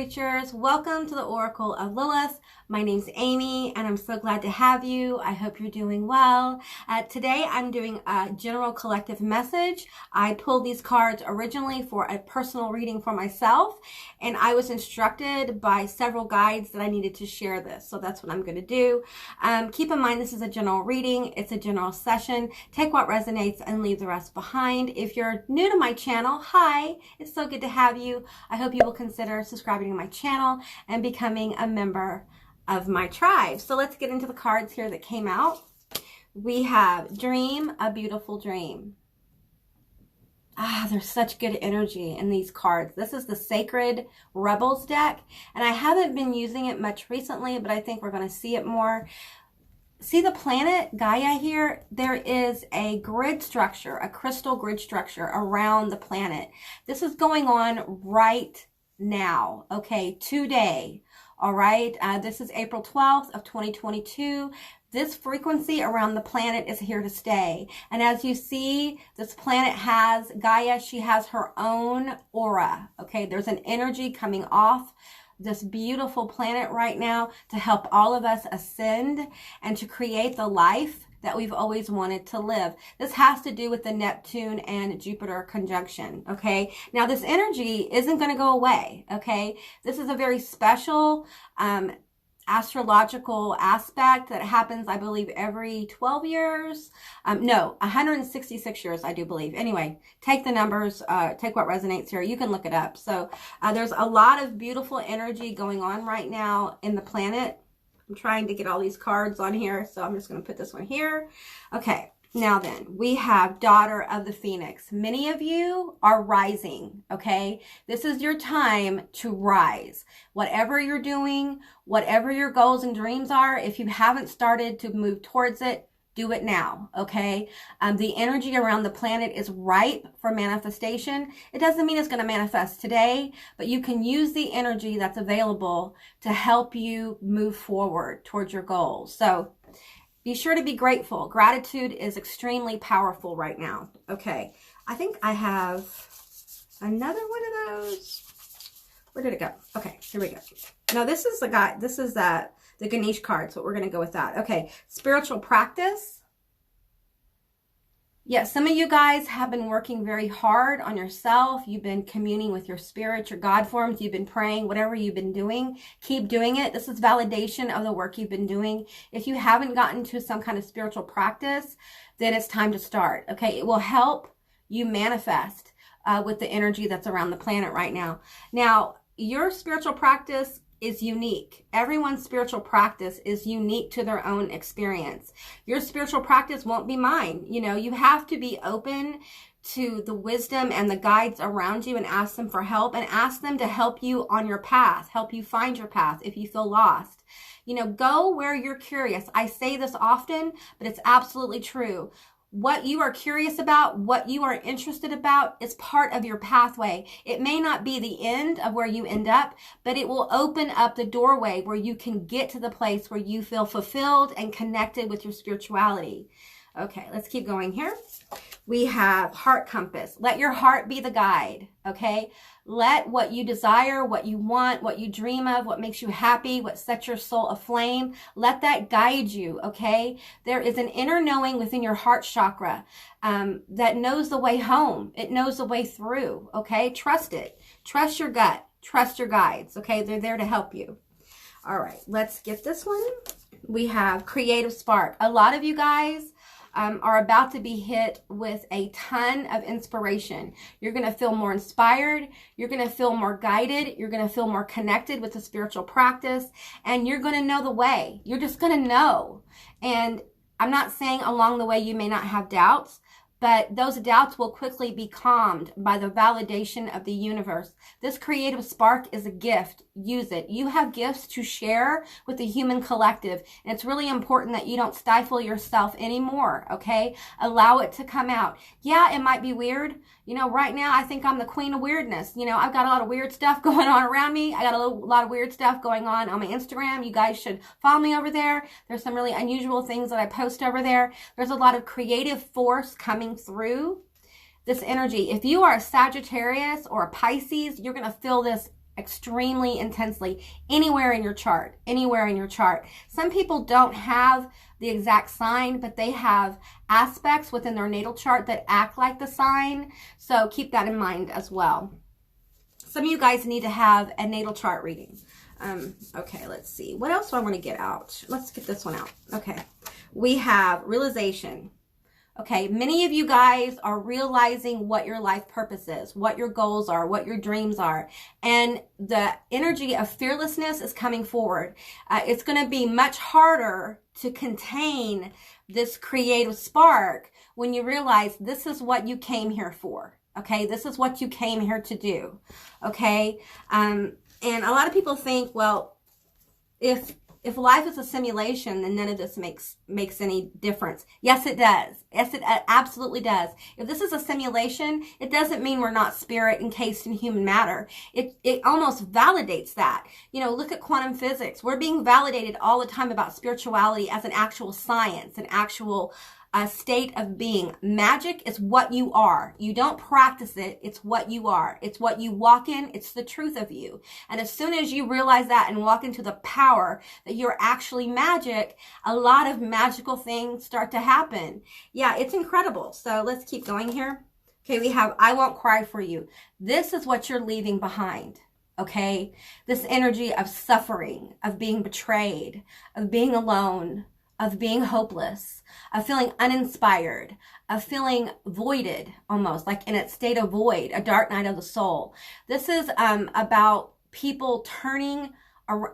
creatures. Welcome to the Oracle of Lilith. My name's Amy and I'm so glad to have you. I hope you're doing well. Today I'm doing a general collective message. I pulled these cards originally for a personal reading for myself, and I was instructed by several guides that I needed to share this. So that's what I'm going to do. Keep in mind this is a general reading. It's a general session. Take what resonates and leave the rest behind. If you're new to my channel, hi. It's so good to have you. I hope you will consider subscribing to my channel and becoming a member of my tribe. So let's get into the cards here that came out. We have Dream a Beautiful Dream. There's such good energy in these cards. This is the Sacred Rebels deck, and I haven't been using it much recently, but I think we're going to see it more. See the planet Gaia here? There is a grid structure, a crystal grid structure around the planet. This is going on right now, okay, today. All right, this is April 12th of 2022. This frequency around the planet is here to stay. And as you see, this planet has, Gaia, she has her own aura. Okay, there's an energy coming off this beautiful planet right now to help all of us ascend and to create the life that we've always wanted to live. This has to do with the Neptune and Jupiter conjunction, okay? Now, this energy isn't going to go away, okay? This is a very special astrological aspect that happens, I believe, every 12 years. No, 166 years, I do believe. Anyway, take the numbers, take what resonates here. You can look it up. So there's a lot of beautiful energy going on right now in the planet. I'm trying to get all these cards on here, so I'm just going to put this one here. Okay, now then, we have Daughter of the Phoenix. Many of you are rising, okay? This is your time to rise. Whatever you're doing, whatever your goals and dreams are, if you haven't started to move towards it, do it now, okay? The energy around the planet is ripe for manifestation. It doesn't mean it's going to manifest today, but you can use the energy that's available to help you move forward towards your goals. So be sure to be grateful. Gratitude is extremely powerful right now. Okay, I think I have another one of those. Where did it go? Okay, here we go. No, this is the guy. This is the Ganesh card, so we're going to go with that. Okay, spiritual practice. Yeah, some of you guys have been working very hard on yourself. You've been communing with your spirit, your God forms. You've been praying, whatever you've been doing. Keep doing it. This is validation of the work you've been doing. If you haven't gotten to some kind of spiritual practice, then it's time to start. Okay, it will help you manifest with the energy that's around the planet right now. Now, your spiritual practice is unique. Everyone's spiritual practice is unique to their own experience. Your spiritual practice won't be mine. You know, you have to be open to the wisdom and the guides around you and ask them for help, and ask them to help you on your path, help you find your path if you feel lost. You know, go where you're curious. I say this often, but it's absolutely true. What you are curious about, what you are interested about is part of your pathway. It may not be the end of where you end up, but it will open up the doorway where you can get to the place where you feel fulfilled and connected with your spirituality. Okay, let's keep going here. We have Heart Compass. Let your heart be the guide, okay? Let what you desire, what you want, what you dream of, what makes you happy, what sets your soul aflame, let that guide you, okay? There is an inner knowing within your heart chakra that knows the way home. It knows the way through, okay? Trust it. Trust your gut. Trust your guides, okay? They're there to help you. All right, let's get this one. We have Creative Spark. A lot of you guys are about to be hit with a ton of inspiration. You're going to feel more inspired. You're going to feel more guided. You're going to feel more connected with the spiritual practice, and you're going to know the way. You're just going to know. And I'm not saying along the way you may not have doubts, but those doubts will quickly be calmed by the validation of the universe. This creative spark is a gift. Use it. You have gifts to share with the human collective, and it's really important that you don't stifle yourself anymore, okay? Allow it to come out. Yeah, it might be weird. You know, right now I think I'm the queen of weirdness. You know, I've got a lot of weird stuff going on around me. I got a lot of weird stuff going on my Instagram. You guys should follow me over there. There's some really unusual things that I post over there. There's a lot of creative force coming through this energy. If you are a Sagittarius or a Pisces, you're going to feel this extremely intensely anywhere in your chart, anywhere in your chart. Some people don't have the exact sign, but they have aspects within their natal chart that act like the sign. So keep that in mind as well. Some of you guys need to have a natal chart reading. Okay, let's see. What else do I want to get out? Let's get this one out. Okay. We have realization. Okay, many of you guys are realizing what your life purpose is, what your goals are, what your dreams are. And the energy of fearlessness is coming forward. It's going to be much harder to contain this creative spark when you realize this is what you came here for. Okay, this is what you came here to do. Okay, and a lot of people think, well, if life is a simulation, then none of this makes any difference. Yes, it does. Yes, it absolutely does. If this is a simulation, it doesn't mean we're not spirit encased in human matter. It almost validates that. You know, look at quantum physics. We're being validated all the time about spirituality as an actual science, an actual state of being. Magic is what you are. You don't practice it. It's what you are. It's what you walk in. It's the truth of you. And as soon as you realize that and walk into the power that you're actually magic, a lot of magical things start to happen. Yeah, it's incredible. So let's keep going here. Okay, we have I Won't Cry For You. This is what you're leaving behind. Okay, this energy of suffering, of being betrayed, of being alone, of being hopeless, of feeling uninspired, of feeling voided, almost like in its state of void, a dark night of the soul. This is about people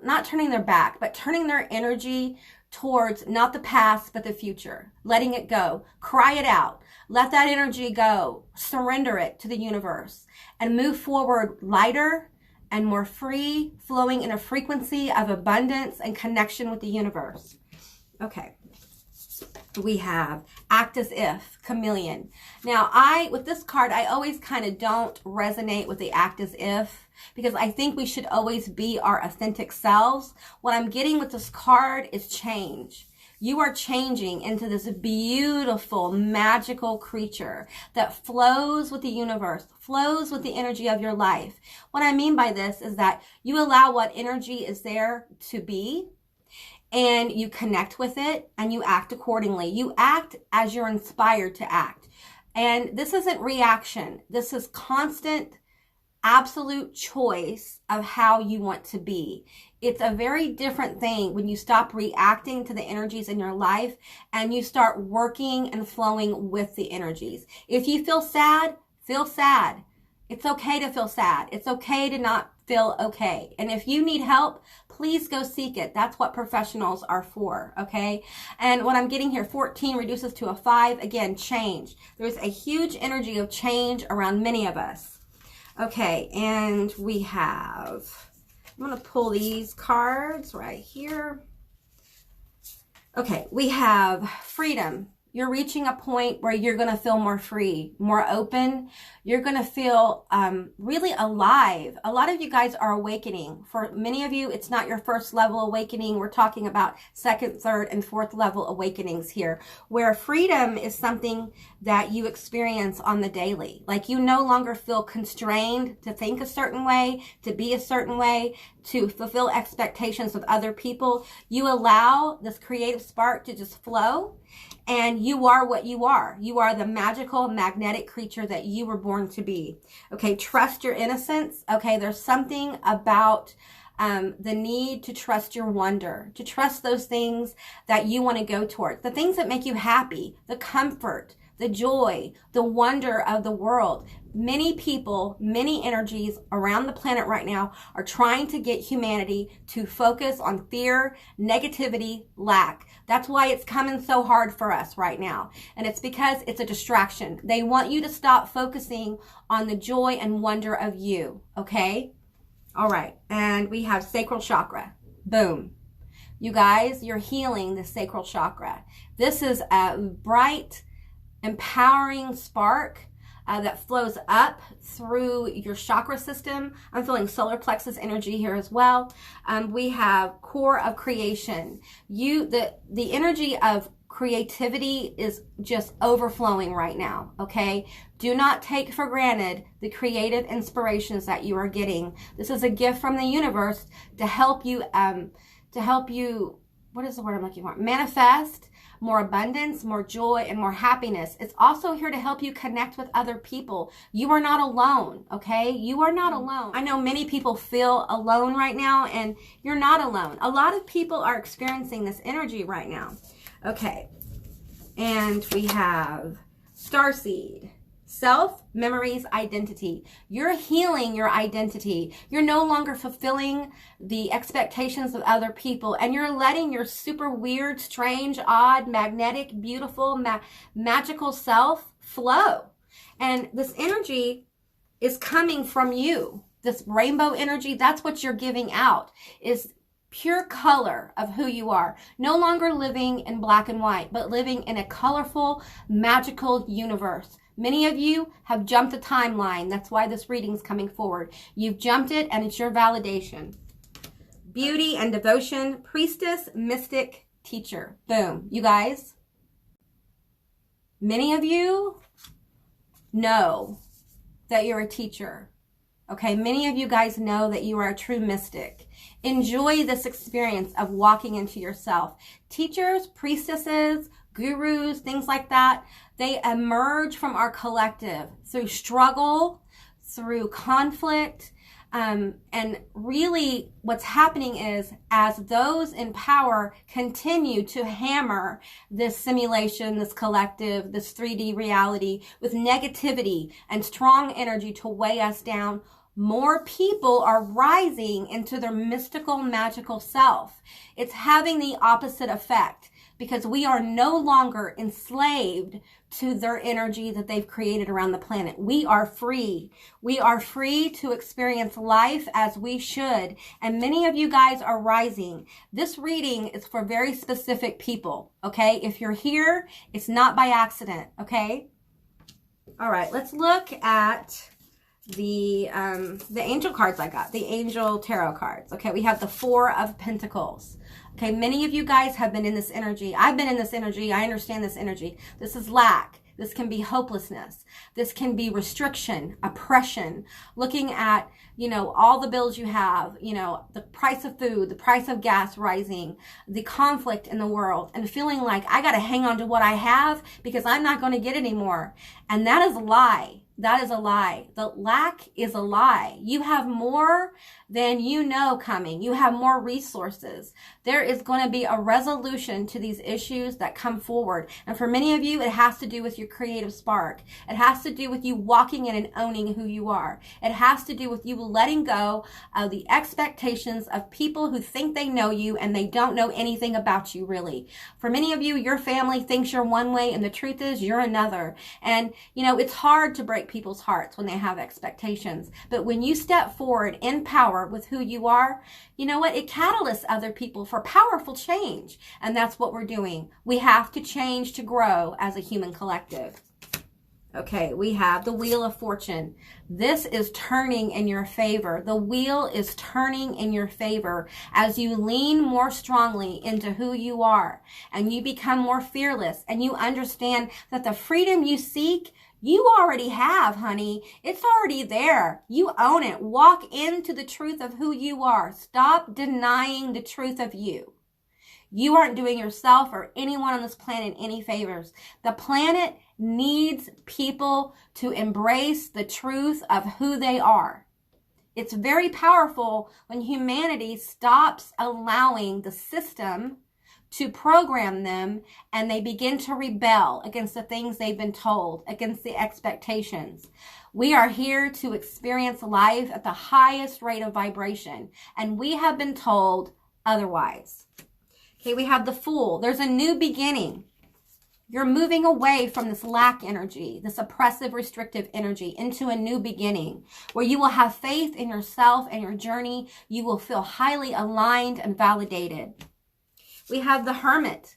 not turning their back, but turning their energy towards not the past, but the future, letting it go, cry it out, let that energy go, surrender it to the universe, and move forward lighter and more free, flowing in a frequency of abundance and connection with the universe. Okay, we have Act As If, Chameleon. Now, with this card, I always kind of don't resonate with the Act As If, because I think we should always be our authentic selves. What I'm getting with this card is change. You are changing into this beautiful, magical creature that flows with the universe, flows with the energy of your life. What I mean by this is that you allow what energy is there to be, and you connect with it and you act accordingly. You act as you're inspired to act. And this isn't reaction. This is constant, absolute choice of how you want to be. It's a very different thing when you stop reacting to the energies in your life and you start working and flowing with the energies. If you feel sad, feel sad. It's okay to feel sad. It's okay to not feel okay. And if you need help, please go seek it. That's what professionals are for, okay? And what I'm getting here, 14 reduces to a 5. Again, change. There's a huge energy of change around many of us. Okay, and we have, I'm going to pull these cards right here. Okay, we have freedom. You're reaching a point where you're going to feel more free, more open. You're going to feel really alive. A lot of you guys are awakening. For many of you, it's not your first level awakening. We're talking about second, third, and fourth level awakenings here, where freedom is something that you experience on the daily. Like you no longer feel constrained to think a certain way, to be a certain way, to fulfill expectations of other people. You allow this creative spark to just flow. And you are what you are. You are the magical, magnetic creature that you were born to be. Okay, trust your innocence. Okay, there's something about the need to trust your wonder, to trust those things that you want to go towards, the things that make you happy, the comfort, the joy, the wonder of the world. Many people, many energies around the planet right now are trying to get humanity to focus on fear, negativity, lack. That's why it's coming so hard for us right now. And it's because it's a distraction. They want you to stop focusing on the joy and wonder of you. Okay? All right. And we have Sacral Chakra. Boom. You guys, you're healing the Sacral Chakra. This is a bright, empowering spark that flows up through your chakra system. I'm feeling solar plexus energy here as well. We have core of creation. The energy of Creativity is just overflowing right now, okay? Do not take for granted the creative inspirations that you are getting. This is a gift from the universe to help you, what is the word I'm looking for? Manifest more abundance, more joy, and more happiness. It's also here to help you connect with other people. You are not alone, okay? You are not alone. I know many people feel alone right now, and you're not alone. A lot of people are experiencing this energy right now. Okay, and we have Starseed. Self, memories, identity. You're healing your identity. You're no longer fulfilling the expectations of other people, and you're letting your super weird, strange, odd, magnetic, beautiful, magical self flow. And this energy is coming from you. This rainbow energy, that's what you're giving out, is pure color of who you are. No longer living in black and white, but living in a colorful, magical universe. Many of you have jumped a timeline. That's why this reading's coming forward. You've jumped it, and it's your validation. Beauty and devotion, priestess, mystic, teacher. Boom. You guys, many of you know that you're a teacher. Okay, many of you guys know that you are a true mystic. Enjoy this experience of walking into yourself. Teachers, priestesses, gurus, things like that, they emerge from our collective through struggle, through conflict, and really what's happening is, as those in power continue to hammer this simulation, this collective, this 3D reality with negativity and strong energy to weigh us down, more people are rising into their mystical, magical self. It's having the opposite effect, because we are no longer enslaved to their energy that they've created around the planet. We are free. We are free to experience life as we should. And many of you guys are rising. This reading is for very specific people, okay? If you're here, it's not by accident, okay? All right, let's look at the angel cards I got, the angel tarot cards. Okay, we have the Four of Pentacles. Okay, many of you guys have been in this energy. I've been in this energy. I understand this energy. This is lack. This can be hopelessness. This can be restriction, oppression, looking at, all the bills you have, the price of food, the price of gas rising, the conflict in the world, and feeling like I got to hang on to what I have because I'm not going to get any more. And that is a lie. That is a lie. The lack is a lie. You have more than you know coming. You have more resources. There is going to be a resolution to these issues that come forward. And for many of you, it has to do with your creative spark. It has to do with you walking in and owning who you are. It has to do with you letting go of the expectations of people who think they know you and they don't know anything about you, really. For many of you, your family thinks you're one way and the truth is you're another. And, it's hard to break people's hearts when they have expectations. But when you step forward in power with who you are, you know what? It catalysts other people for powerful change. And that's what we're doing. We have to change to grow as a human collective. Okay, we have the Wheel of Fortune. This is turning in your favor. The wheel is turning in your favor as you lean more strongly into who you are and you become more fearless and you understand that the freedom you seek, you already have, honey. It's already there. You own it. Walk into the truth of who you are. Stop denying the truth of you. You aren't doing yourself or anyone on this planet any favors. The planet needs people to embrace the truth of who they are. It's very powerful when humanity stops allowing the system to program them and they begin to rebel against the things they've been told, against the expectations. We are here to experience life at the highest rate of vibration, and we have been told otherwise. Okay, we have the Fool. There's a new beginning. You're moving away from this lack energy, this oppressive, restrictive energy, into a new beginning where you will have faith in yourself and your journey. You will feel highly aligned and validated. We have the Hermit.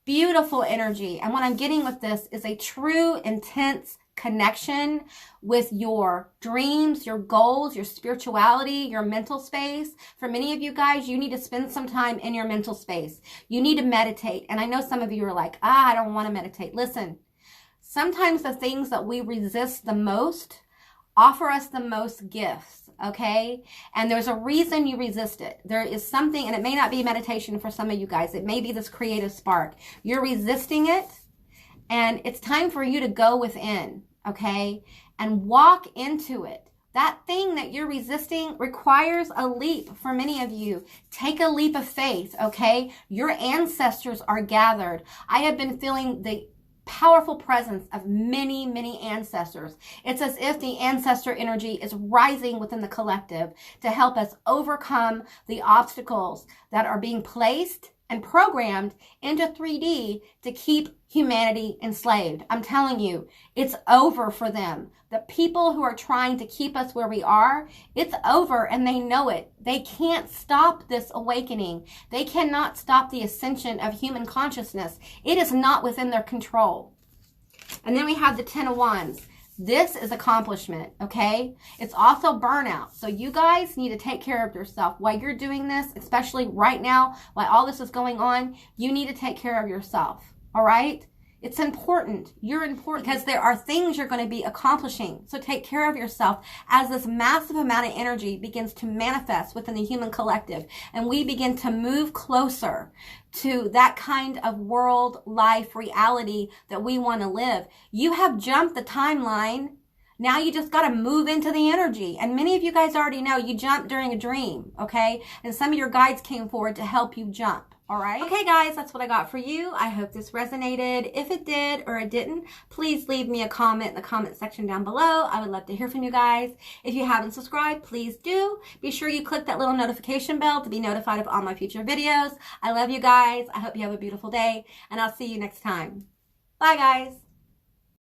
Beautiful energy. And what I'm getting with this is a true, intense connection with your dreams, your goals, your spirituality, your mental space. For many of you guys, you need to spend some time in your mental space. You need to meditate. And I know some of you are like, I don't want to meditate. Listen, sometimes the things that we resist the most offer us the most gifts, okay? And there's a reason you resist it. There is something, and it may not be meditation for some of you guys. It may be this creative spark. You're resisting it, and it's time for you to go within, okay? And walk into it. That thing that you're resisting requires a leap for many of you. Take a leap of faith, okay? Your ancestors are gathered. I have been feeling the powerful presence of many, many ancestors. It's as if the ancestor energy is rising within the collective to help us overcome the obstacles that are being placed and programmed into 3D to keep humanity enslaved. I'm telling you, it's over for them. The people who are trying to keep us where we are, it's over, and they know it. They can't stop this awakening. They cannot stop the ascension of human consciousness. It is not within their control. And then we have the 10 of Wands. This is accomplishment, okay? It's also burnout. So you guys need to take care of yourself. While you're doing this, especially right now, while all this is going on, you need to take care of yourself, all right? It's important. You're important because there are things you're going to be accomplishing. So take care of yourself as this massive amount of energy begins to manifest within the human collective. And we begin to move closer to that kind of world, life, reality that we want to live. You have jumped the timeline. Now you just got to move into the energy. And many of you guys already know you jumped during a dream, okay? And some of your guides came forward to help you jump. All right. Okay, guys, that's what I got for you. I hope this resonated. If it did or it didn't, please leave me a comment in the comment section down below. I would love to hear from you guys. If you haven't subscribed, please do. Be sure you click that little notification bell to be notified of all my future videos. I love you guys. I hope you have a beautiful day, and I'll see you next time. Bye, guys.